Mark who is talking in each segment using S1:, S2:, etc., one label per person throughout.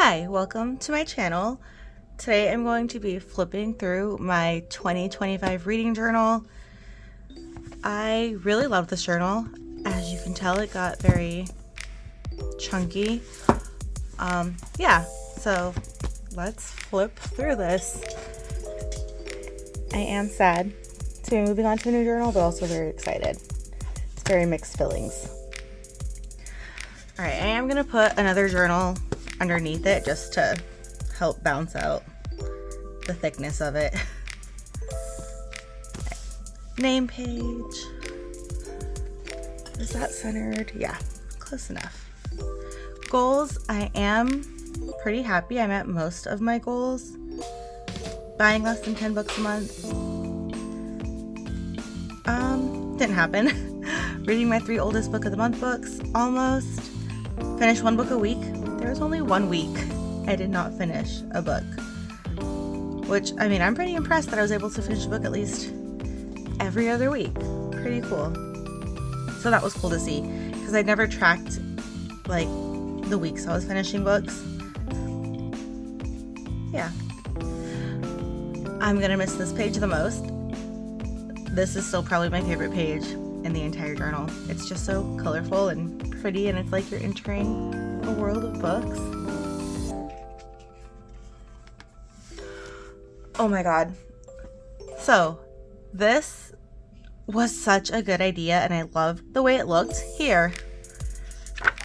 S1: Hi, welcome to my channel. Today I'm going to be flipping through my 2025 reading journal. I really love this journal. As you can tell, it got very chunky. So let's flip through this. I am sad to be moving on to a new journal, but also very excited. It's very mixed feelings. All right, I am gonna put another journal underneath it just to help bounce out the thickness of it. Name page. Is that centered? Yeah, close enough. Goals, I am pretty happy. I met most of my goals. Buying less than 10 books a month. Didn't happen. Reading my 3 oldest book of the month books, almost. Finish 1 book a week. There was only 1 week I did not finish a book. Which, I mean, I'm pretty impressed that I was able to finish a book at least every other week. Pretty cool. So that was cool to see, because I'd never tracked, like, the weeks I was finishing books. Yeah. I'm gonna miss this page the most. This is still probably my favorite page in the entire journal. It's just so colorful and pretty, and it's like you're entering a world of books. Oh my god. So, this was such a good idea, and I loved the way it looked. Here,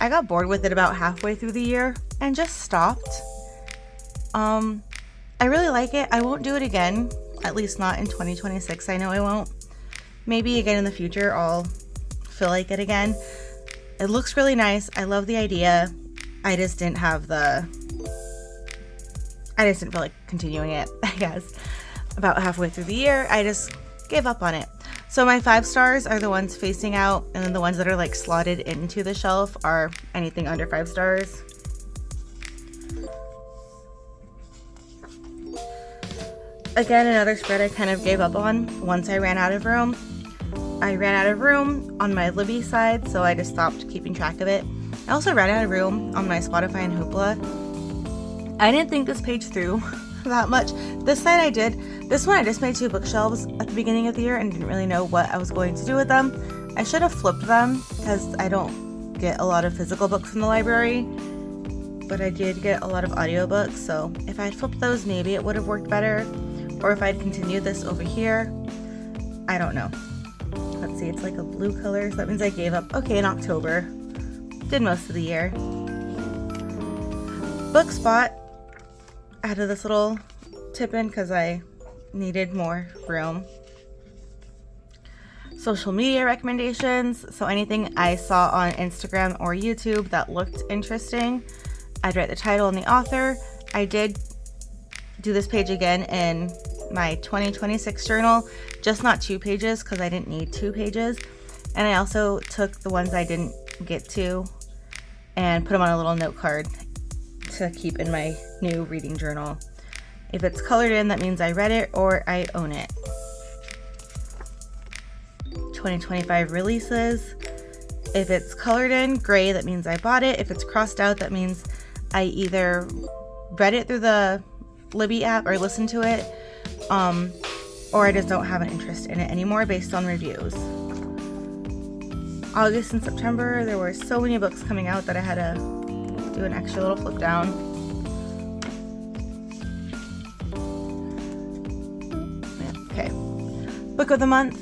S1: I got bored with it about halfway through the year and just stopped. I really like it. I won't do it again, at least not in 2026. I know I won't. Maybe again in the future I'll feel like it again. It looks really nice. I love the idea. I just didn't feel like continuing it, I guess. About halfway through the year, I just gave up on it. So my 5 stars are the ones facing out, and then the ones that are like slotted into the shelf are anything under 5 stars. Again, another spread I kind of gave up on once I ran out of room. I ran out of room on my Libby side, so I just stopped keeping track of it. I also ran out of room on my Spotify and Hoopla. I didn't think this page through that much. This side I did. This one I just made 2 bookshelves at the beginning of the year and didn't really know what I was going to do with them. I should have flipped them because I don't get a lot of physical books from the library, but I did get a lot of audiobooks, so if I had flipped those, maybe it would have worked better. Or if I'd continued this over here, I don't know. Let's see, it's like a blue color, so that means I gave up. Okay, in October. Did most of the year. Book spot. Added this little tip in because I needed more room. Social media recommendations. So anything I saw on Instagram or YouTube that looked interesting, I'd write the title and the author. I did do this page again in my 2026 journal, just not 2 pages because I didn't need 2 pages. And I also took the ones I didn't get to and put them on a little note card to keep in my new reading journal. If it's colored in, that means I read it or I own it. 2025 releases. If it's colored in gray, that means I bought it. If it's crossed out, that means I either read it through the Libby app or listened to it, or I just don't have an interest in it anymore based on reviews. August and September, there were so many books coming out that I had to do an extra little flip down. Okay. Book of the month.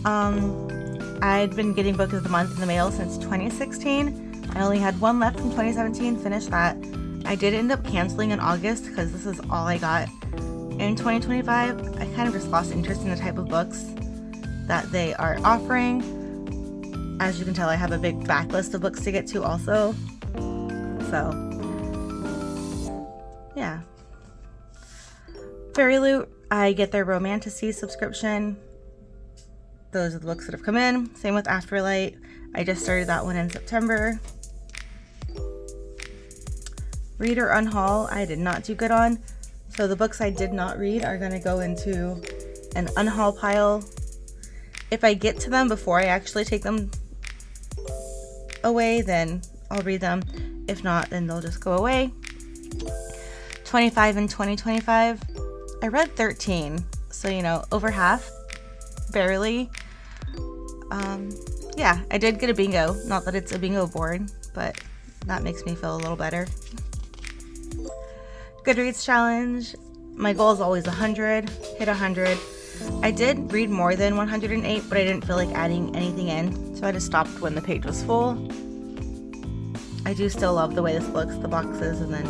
S1: I'd been getting book of the month in the mail since 2016. I only had 1 left from 2017, finished that. I did end up canceling in August because this is all I got. In 2025, I kind of just lost interest in the type of books that they are offering. As you can tell, I have a big backlist of books to get to also. So, yeah. Fairy Loot, I get their Romantasy subscription. Those are the books that have come in. Same with Afterlight. I just started that one in September. Read or unhaul, I did not do good on. So the books I did not read are going to go into an unhaul pile. If I get to them before I actually take them away, then I'll read them. If not, then they'll just go away. 25 in 2025, I read 13, so over half, barely. Yeah, I did get a bingo. Not that it's a bingo board, but that makes me feel a little better. Goodreads challenge. My goal is always 100. Hit 100. I did read more than 108, but I didn't feel like adding anything in, so I just stopped when the page was full. I do still love the way this looks, the boxes, and then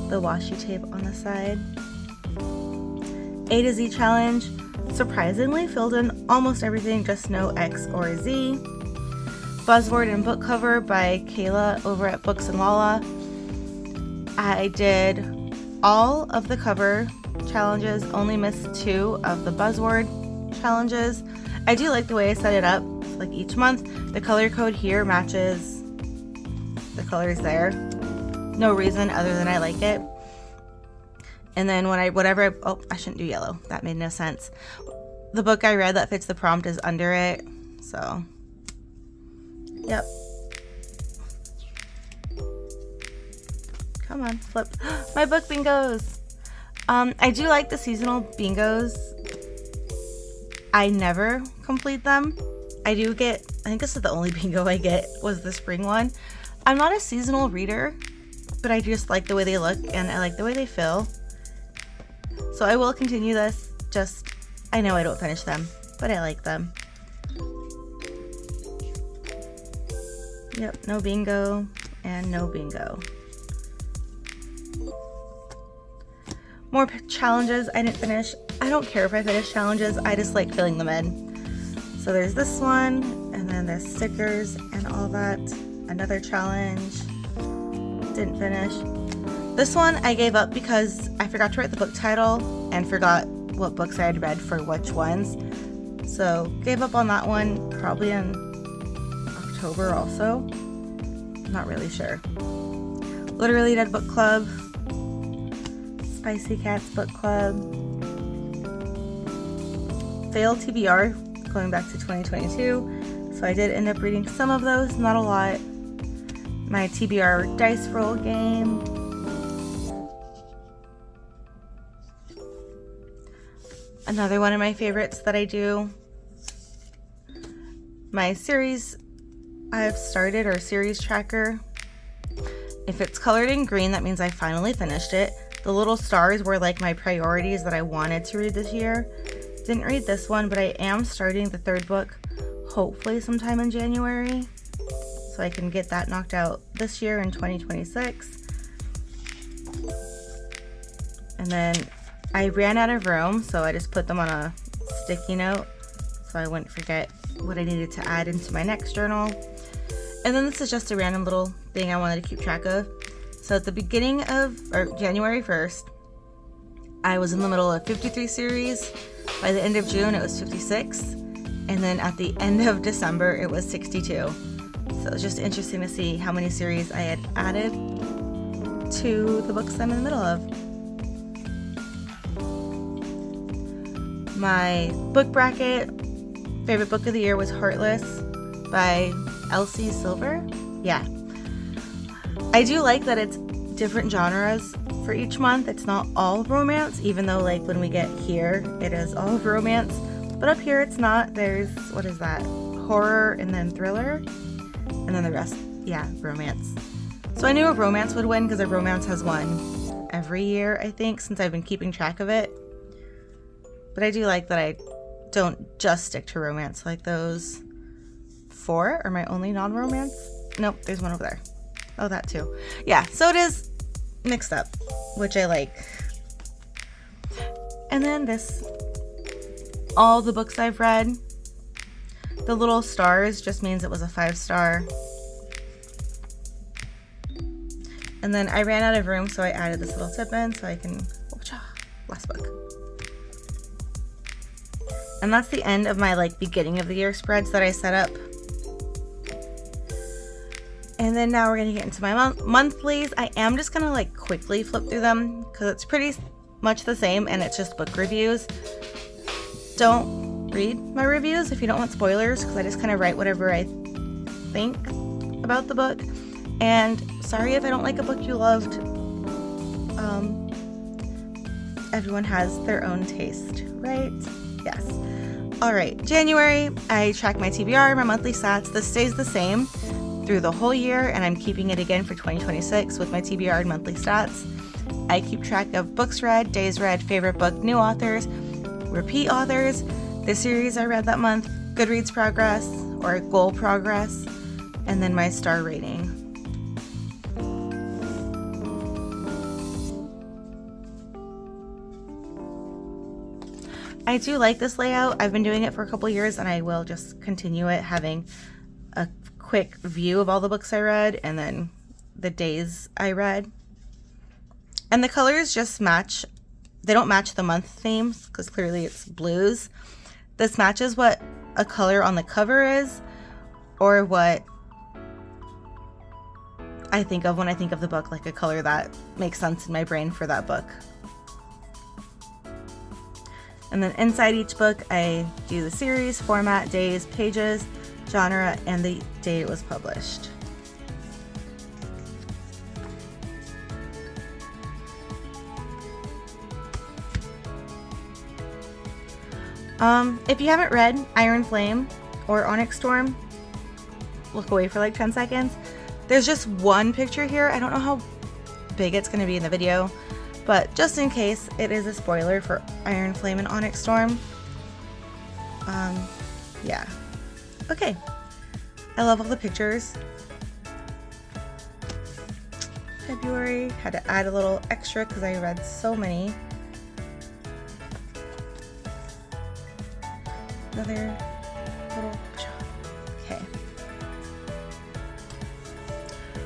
S1: the washi tape on the side. A to Z challenge. Surprisingly filled in almost everything, just no X or Z. Buzzword and book cover by Kayla over at Books and Lala. I did all of the cover challenges, only missed 2 of the buzzword challenges. I do like the way I set it up. Like each month, the color code here matches the colors there. No reason other than I like it. And then when I shouldn't do yellow. That made no sense. The book I read that fits the prompt is under it. So, yep. Come on, flip. My book bingos. I do like the seasonal bingos. I never complete them. I think this is the only bingo I get was the spring one. I'm not a seasonal reader, but I just like the way they look and I like the way they feel. So I will continue this. I know I don't finish them, but I like them. Yep, no bingo and no bingo. More challenges I didn't finish. I don't care if I finish challenges. I just like filling them in. So there's this one, and then there's stickers and all that. Another challenge. Didn't finish. This one I gave up because I forgot to write the book title and forgot what books I had read for which ones. So gave up on that one probably in October also. Not really sure. Literally Dead Book Club. Spicy Cats Book Club. Failed TBR going back to 2022. So I did end up reading some of those, not a lot. My TBR dice roll game. Another one of my favorites that I do. My series I've started, or series tracker. If it's colored in green, that means I finally finished it. The little stars were like my priorities that I wanted to read this year. Didn't read this one, but I am starting the 3rd book, hopefully sometime in January, so I can get that knocked out this year in 2026. And then I ran out of room, so I just put them on a sticky note so I wouldn't forget what I needed to add into my next journal. And then this is just a random little thing I wanted to keep track of. So at the beginning of January 1st, I was in the middle of 53 series. By the end of June, it was 56. And then at the end of December, it was 62. So it's just interesting to see how many series I had added to the books I'm in the middle of. My book bracket, favorite book of the year was Heartless by Elsie Silver. Yeah. I do like that it's different genres for each month. It's not all romance, even though like when we get here, it is all romance. But up here it's not. There's, what is that? Horror and then thriller. And then the rest, yeah, romance. So I knew a romance would win because a romance has won every year, I think, since I've been keeping track of it. But I do like that I don't just stick to romance. Like those 4 are my only non-romance. Nope, there's one over there. Oh, that too. Yeah, so it is mixed up, which I like. And then this, all the books I've read. The little stars just means it was a 5-star. And then I ran out of room, so I added this little tip in so I can, last book. And that's the end of my like beginning of the year spreads that I set up. And then now we're going to get into my monthlies. I am just going to like quickly flip through them because it's pretty much the same and it's just book reviews. Don't read my reviews if you don't want spoilers because I just kind of write whatever I think about the book. And sorry if I don't like a book you loved. Everyone has their own taste, right? Yes. All right, January, I track my TBR, my monthly stats. This stays the same through the whole year, and I'm keeping it again for 2026 with my TBR and monthly stats. I keep track of books read, days read, favorite book, new authors, repeat authors, the series I read that month, Goodreads progress or goal progress, and then my star rating. I do like this layout. I've been doing it for a couple years, and I will just continue it, having a quick view of all the books I read and then the days I read. And the colors just match. They don't match the month themes because clearly it's blues. This matches what a color on the cover is, or what I think of when I think of the book, like a color that makes sense in my brain for that book. And then inside each book, I do the series, format, days, pages, genre, and the day it was published. If you haven't read Iron Flame or Onyx Storm, look away for like 10 seconds. There's just one picture here. I don't know how big it's going to be in the video, but just in case, it is a spoiler for Iron Flame and Onyx Storm. Yeah. Okay. I love all the pictures. February, had to add a little extra because I read so many. Another little, okay.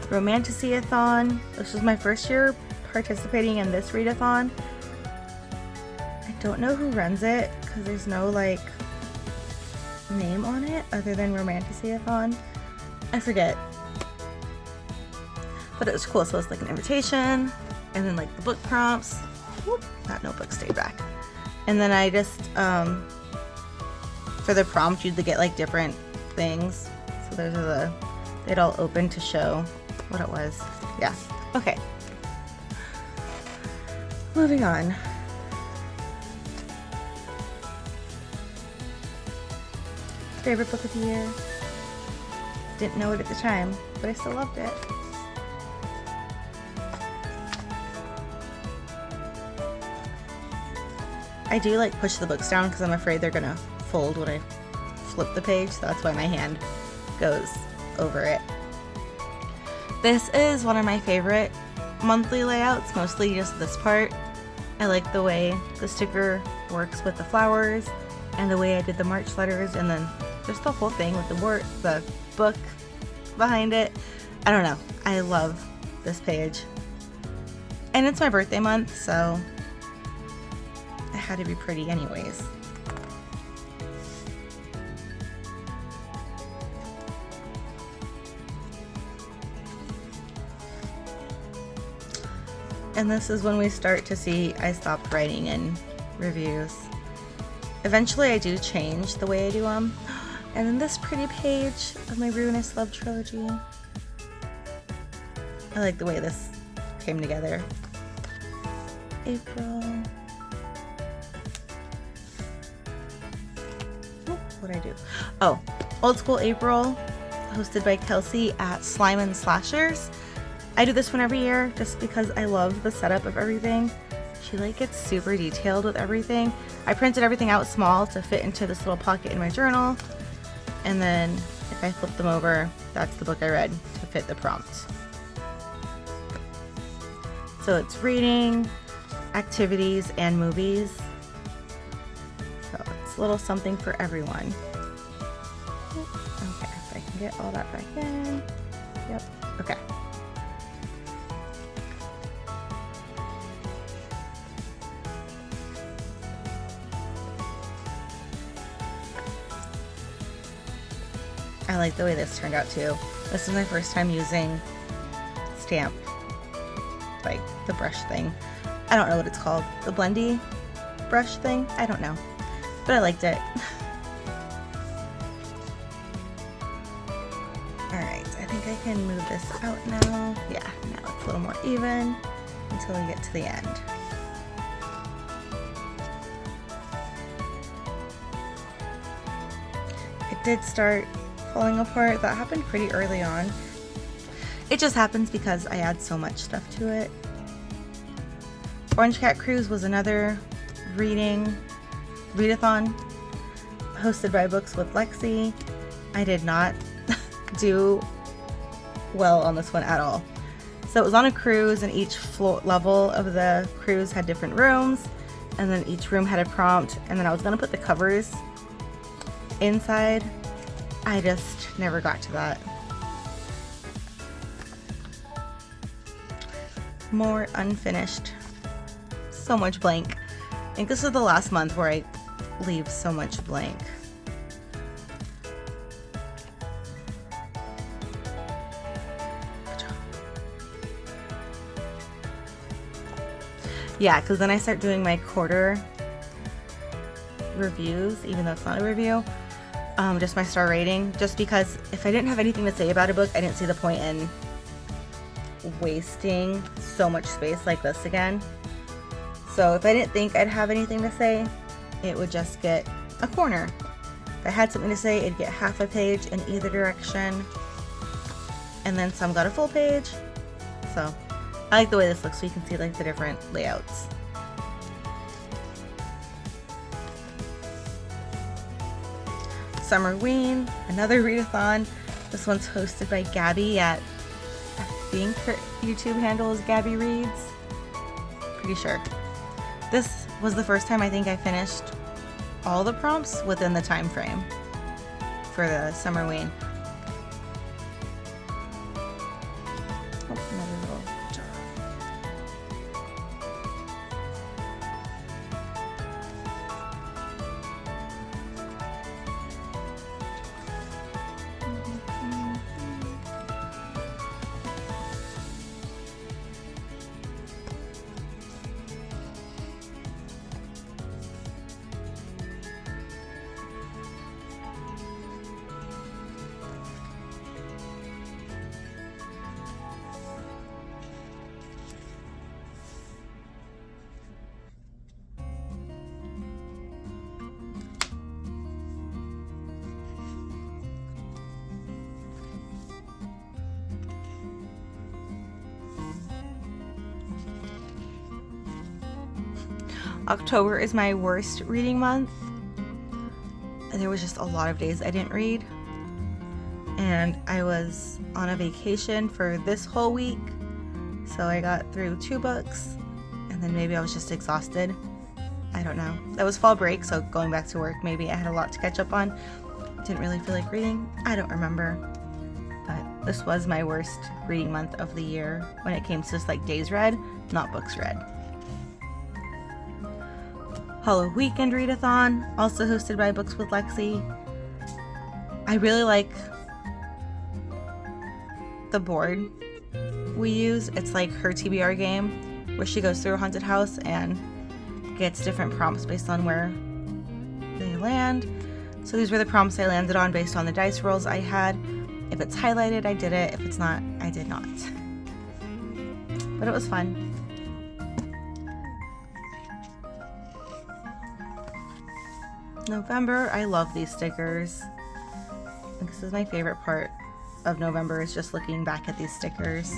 S1: Romantasy-a-thon. This was my first year participating in this readathon. I don't know who runs it because there's no like name on it other than Romantasy-a-thon. I forget. But it was cool. So it's like an invitation and then like the book prompts. Whoop, that notebook stayed back. And then I just, for the prompt, you'd get like different things. So those are they'd all open to show what it was. Yeah. Okay. Moving on. Favorite book of the year. Didn't know it at the time, but I still loved it. I do like push the books down because I'm afraid they're gonna fold when I flip the page, so that's why my hand goes over it. This is one of my favorite monthly layouts, mostly just this part. I like the way the sticker works with the flowers and the way I did the March letters, and then just the whole thing with the book behind it. I don't know. I love this page. And it's my birthday month, so it had to be pretty anyways. And this is when we start to see I stopped writing in reviews. Eventually I do change the way I do them. And then this pretty page of my Ruinous Love trilogy. I like the way this came together. April. What'd I do? Oh, Old School April, hosted by Kelsey at Slime and Slashers. I do this one every year just because I love the setup of everything. She like gets super detailed with everything. I printed everything out small to fit into this little pocket in my journal. And then if I flip them over, that's the book I read to fit the prompt. So it's reading, activities, and movies. So it's a little something for everyone. Okay, if I can get all that back in. Yep, okay. I like the way this turned out too. This is my first time using stamp, like the brush thing. I don't know what it's called. The blendy brush thing? I don't know. But I liked it. Alright, I think I can move this out now. Yeah, now it's a little more even. until we get to the end. It did start falling apart. That happened pretty early on. It just happens because I add so much stuff to it. Orange Cat Cruise was another readathon hosted by Books with Lexi. I did not do well on this one at all. So it was on a cruise, and each level of the cruise had different rooms, and then each room had a prompt, and then I was going to put the covers inside. I just never got to that. More unfinished. So much blank. I think this is the last month where I leave so much blank. Yeah, because then I start doing my quarter reviews, even though it's not a review. Just my star rating. Just because if I didn't have anything to say about a book, I didn't see the point in wasting so much space like this again. So if I didn't think I'd have anything to say, it would just get a corner. If I had something to say, it'd get half a page in either direction. And then some got a full page. So I like the way this looks, so you can see like the different layouts. Summerween, another readathon. This one's hosted by Gabby at, I think her YouTube handle is Gabby Reads. Pretty sure. This was the first time I think I finished all the prompts within the time frame for the Summerween. October is my worst reading month. There was just a lot of days I didn't read. And I was on a vacation for this whole week. So I got through 2 books. And then maybe I was just exhausted. I don't know. That was fall break, so going back to work, maybe I had a lot to catch up on. Didn't really feel like reading. I don't remember. But this was my worst reading month of the year when it came to just like days read, not books read. Hollow Weekend Readathon, also hosted by Books with Lexi. I really like the board we use. It's like her TBR game where she goes through a haunted house and gets different prompts based on where they land. So these were the prompts I landed on based on the dice rolls I had. If it's highlighted, I did it. If it's not, I did not. But it was fun. November, I love these stickers. This is my favorite part of November, is just looking back at these stickers.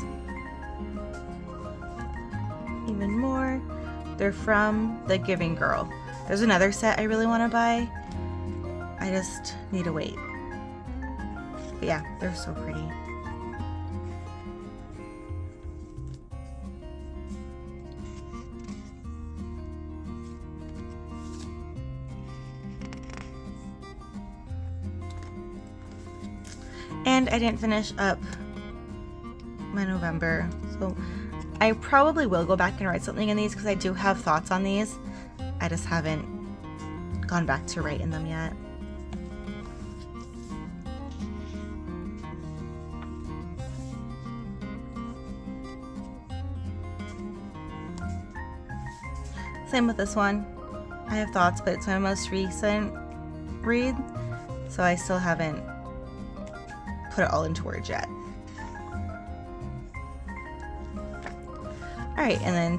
S1: Even more. They're from The Giving Girl. There's another set I really want to buy. I just need to wait. But yeah, they're so pretty. And I didn't finish up my November, so I probably will go back and write something in these because I do have thoughts on these. I just haven't gone back to write in them yet. Same with this one. I have thoughts, but it's my most recent read, so I still haven't put it all into words yet. Alright, and then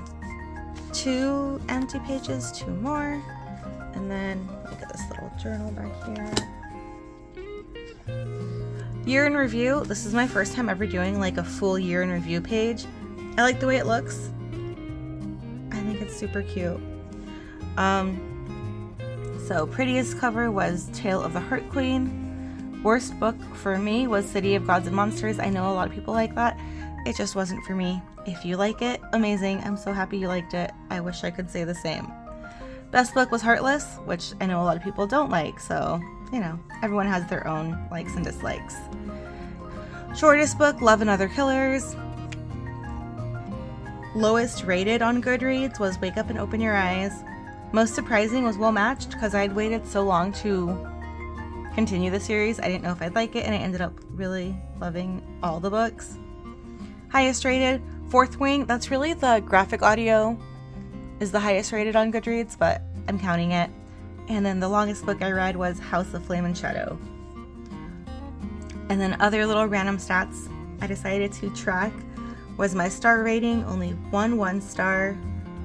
S1: 2 empty pages, 2 more. And then look at this little journal back here. Year in review. This is my first time ever doing like a full year in review page. I like the way it looks. I think it's super cute. So prettiest cover was Tale of the Heart Queen. Worst book for me was City of Gods and Monsters. I know a lot of people like that. It just wasn't for me. If you like it, amazing. I'm so happy you liked it. I wish I could say the same. Best book was Heartless, which I know a lot of people don't like, so, you know, everyone has their own likes and dislikes. Shortest book, Love and Other Killers. Lowest rated on Goodreads was Wake Up and Open Your Eyes. Most surprising was Well Matched, because I'd waited so long to continue the series. I didn't know if I'd like it, and I ended up really loving all the books. Highest rated, Fourth Wing. That's really the graphic audio is the highest rated on Goodreads, but I'm counting it. And then the longest book I read was House of Flame and Shadow. And then other little random stats I decided to track was my star rating. Only 1 star.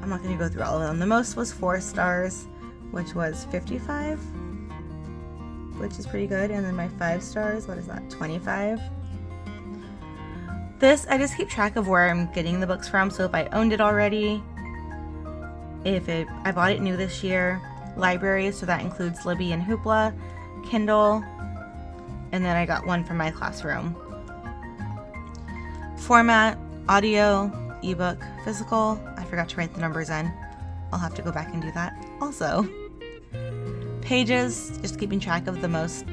S1: I'm not going to go through all of them. The most was 4 stars, which was 55, which is pretty good. And then my 5 stars, what is that, 25? This, I just keep track of where I'm getting the books from. So if I owned it already, I bought it new this year, libraries, so that includes Libby and Hoopla, Kindle, and then I got one from my classroom. Format, audio, ebook, physical. I forgot to write the numbers in. I'll have to go back and do that. Also, pages, just keeping track of the most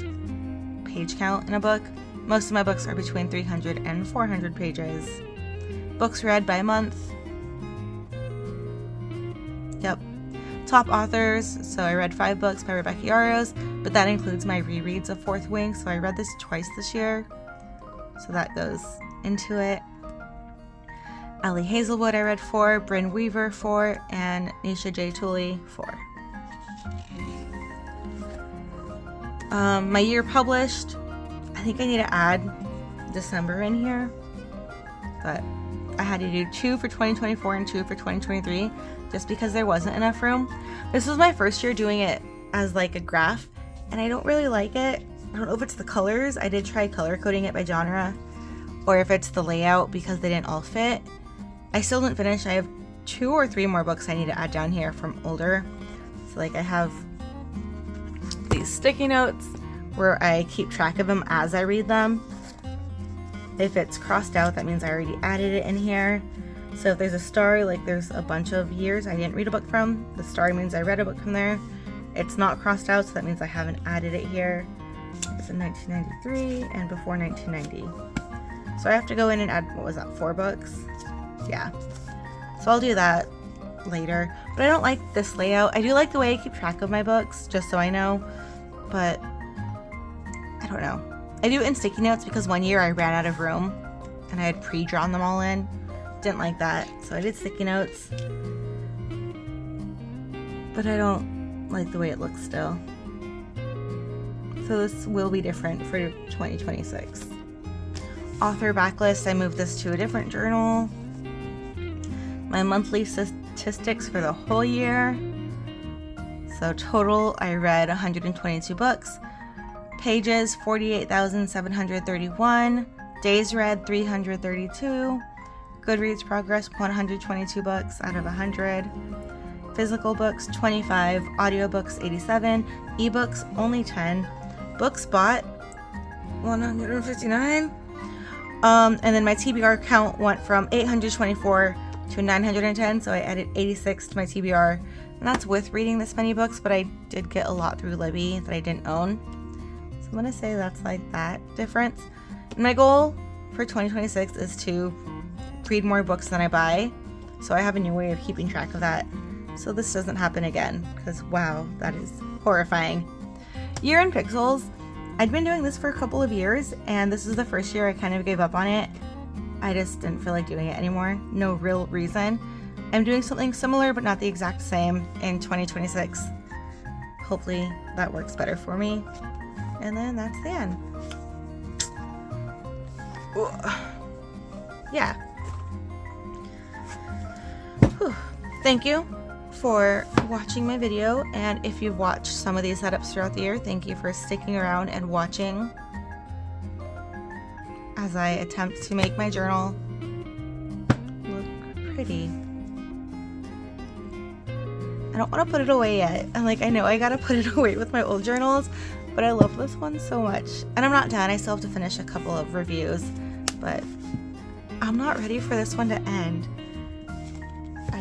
S1: page count in a book. Most of my books are between 300 and 400 pages. Books read by month. Yep. Top authors. So I read 5 books by Rebecca Yarros, but that includes my rereads of Fourth Wing. So I read this twice this year. So that goes into it. Ali Hazelwood I read 4, Bryn Weaver 4, and Nisha J. Tooley 4. My year published. I think I need to add December in here, but I had to do 2 for 2024 and 2 for 2023 just because there wasn't enough room. This was my first year doing it as like a graph, and I don't really like it. I don't know if it's the colors. I did try color coding it by genre, or if it's the layout because they didn't all fit. I still didn't finish. I have 2 or 3 more books I need to add down here from older. So like I have these sticky notes where I keep track of them as I read them. If it's crossed out, that means I already added it in here. So if there's a star, like there's a bunch of years I didn't read a book from, the star means I read a book from there. It's not crossed out, so that means I haven't added it here. It's in 1993 and before 1990. So I have to go in and add, what was that, 4 books? Yeah. So I'll do that later. But I don't like this layout. I do like the way I keep track of my books, just so I know. But I don't know. I do it in sticky notes because one year I ran out of room and I had pre-drawn them all in. Didn't like that, so I did sticky notes. But I don't like the way it looks still. So this will be different for 2026. Author backlist, I moved this to a different journal. My monthly statistics for the whole year. So total, I read 122 books. Pages, 48,731. Days read, 332. Goodreads progress, 122 books out of 100. Physical books, 25. Audiobooks, 87. Ebooks, only 10. Books bought, 159. And then my TBR count went from 824 to 910, so I added 86 to my TBR. And that's with reading this many books, but I did get a lot through Libby that I didn't own. So I'm going to say that's like that difference. And my goal for 2026 is to read more books than I buy. So I have a new way of keeping track of that. So this doesn't happen again, because wow, that is horrifying. Year in Pixels. I'd been doing this for a couple of years, and this is the first year I kind of gave up on it. I just didn't feel like doing it anymore. No real reason. I'm doing something similar, but not the exact same in 2026. Hopefully that works better for me. And then that's the end. Yeah. Whew. Thank you for watching my video, and if you've watched some of these setups throughout the year, thank you for sticking around and watching as I attempt to make my journal look pretty. I don't want to put it away yet. And like, I know I gotta put it away with my old journals, but I love this one so much. And I'm not done. I still have to finish a couple of reviews, but I'm not ready for this one to end.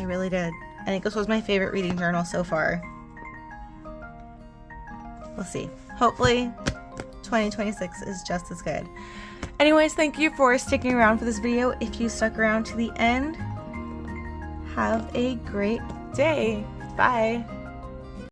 S1: I really did. I think this was my favorite reading journal so far. We'll see. Hopefully 2026 is just as good. Anyways, thank you for sticking around for this video. If you stuck around to the end, have a great day. Bye.